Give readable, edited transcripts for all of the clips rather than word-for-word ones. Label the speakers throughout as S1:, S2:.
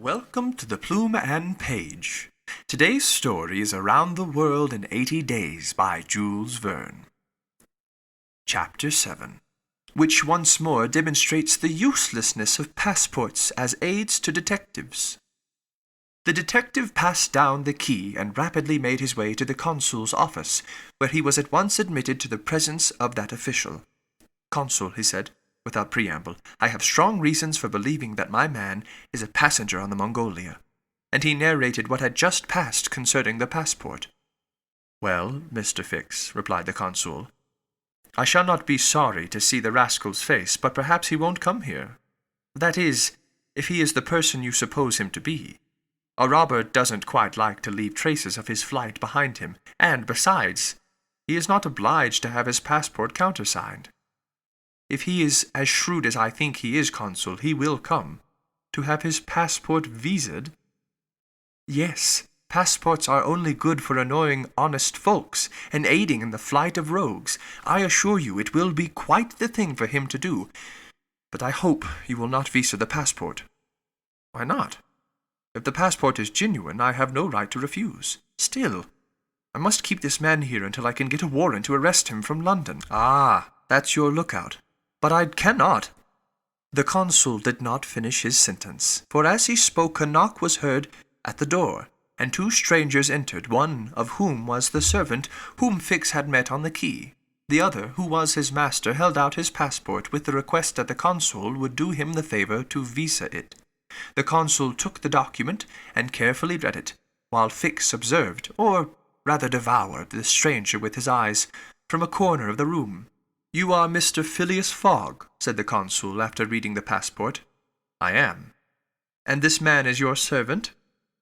S1: Welcome to the Plume and Page. Today's story is Around the World in 80 Days by Jules Verne. Chapter 7, which once more demonstrates the uselessness of passports as aids to detectives. The detective passed down the quay and rapidly made his way to the consul's office, where he was at once admitted to the presence of that official. "Consul," he said, without preamble, "I have strong reasons for believing that my man is a passenger on the Mongolia." And he narrated what had just passed concerning the passport. "Well, Mr. Fix," replied the consul, "I shall not be sorry to see the rascal's face, but perhaps he won't come here. That is, if he is the person you suppose him to be. A robber doesn't quite like to leave traces of his flight behind him, and, besides, he is not obliged to have his passport countersigned. If he is as shrewd as I think he is, Consul, he will come. To have his passport visaed? Yes, passports are only good for annoying honest folks and aiding in the flight of rogues. I assure you it will be quite the thing for him to do. But I hope you will not visa the passport." "Why not? If the passport is genuine, I have no right to refuse. Still, I must keep this man here until I can get a warrant to arrest him from London." "Ah, that's your lookout. But I cannot." The consul did not finish his sentence, for as he spoke a knock was heard at the door, and two strangers entered, one of whom was the servant whom Fix had met on the quay. The other, who was his master, held out his passport with the request that the consul would do him the favor to visa it. The consul took the document and carefully read it, while Fix observed, or rather devoured, the stranger with his eyes from a corner of the room. "You are Mr. Phileas Fogg," said the consul after reading the passport. "I am." "And this man is your servant?"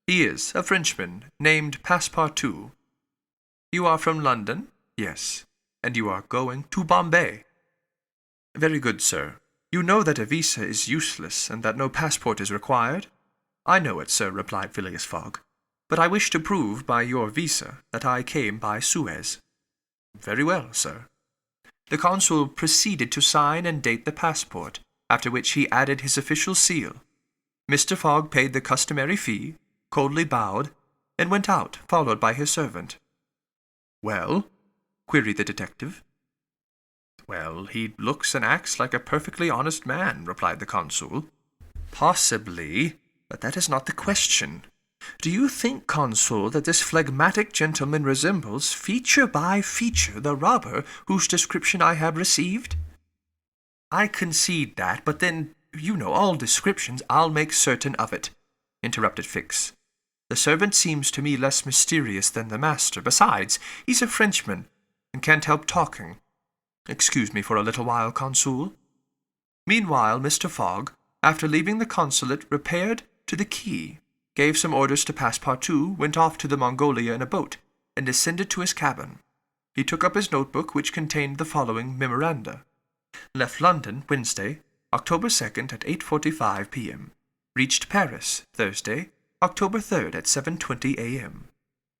S1: "He is, a Frenchman, named Passepartout." "You are from London?" "Yes." "And you are going to Bombay?" "Very good, sir. You know that a visa is useless, and that no passport is required?" "I know it, sir," replied Phileas Fogg. "But I wish to prove by your visa that I came by Suez." "Very well, sir." The consul proceeded to sign and date the passport, after which he added his official seal. Mr. Fogg paid the customary fee, coldly bowed, and went out, followed by his servant. "Well?" queried the detective. "Well, he looks and acts like a perfectly honest man," replied the consul. "Possibly, but that is not the question. Do you think, Consul, that this phlegmatic gentleman resembles, feature by feature, the robber whose description I have received?" "I concede that, but then, you know, all descriptions—" "I'll make certain of it," interrupted Fix. "The servant seems to me less mysterious than the master. Besides, he's a Frenchman, and can't help talking. Excuse me for a little while, Consul." Meanwhile, Mr. Fogg, after leaving the consulate, repaired to the quay, gave some orders to Passepartout, went off to the Mongolia in a boat, and descended to his cabin. He took up his notebook, which contained the following memoranda. Left London, Wednesday, October 2nd at 8:45 p.m. Reached Paris, Thursday, October 3rd at 7:20 a.m.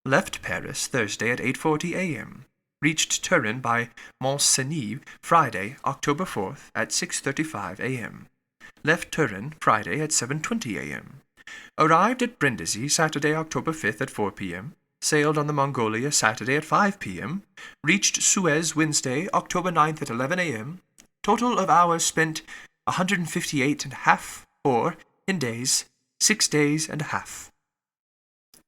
S1: Left Paris, Thursday at 8:40 a.m. Reached Turin by Mont-Cenis, Friday, October 4th at 6:35 a.m. Left Turin, Friday at 7:20 a.m. Arrived at Brindisi, Saturday, October 5th at 4 p.m. Sailed on the Mongolia, Saturday at 5 p.m. Reached Suez, Wednesday, October 9th at 11 a.m. Total of hours spent 158.5, or, in days, 6 days and a half.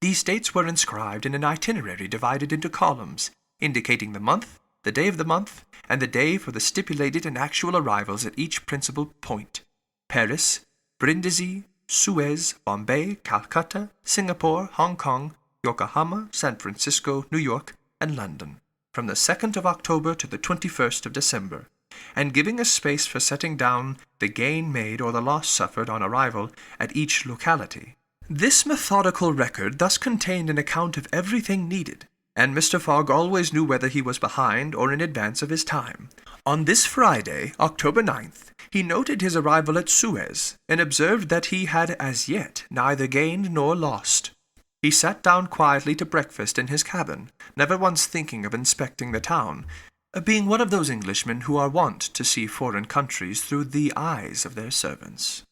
S1: These dates were inscribed in an itinerary divided into columns, indicating the month, the day of the month, and the day for the stipulated and actual arrivals at each principal point: Paris, Brindisi, Suez, Bombay, Calcutta, Singapore, Hong Kong, Yokohama, San Francisco, New York, and London, from the 2nd of October to the 21st of December, and giving a space for setting down the gain made or the loss suffered on arrival at each locality. This methodical record thus contained an account of everything needed, and Mr. Fogg always knew whether he was behind or in advance of his time. On this Friday, October 9th, he noted his arrival at Suez, and observed that he had as yet neither gained nor lost. He sat down quietly to breakfast in his cabin, never once thinking of inspecting the town, being one of those Englishmen who are wont to see foreign countries through the eyes of their servants.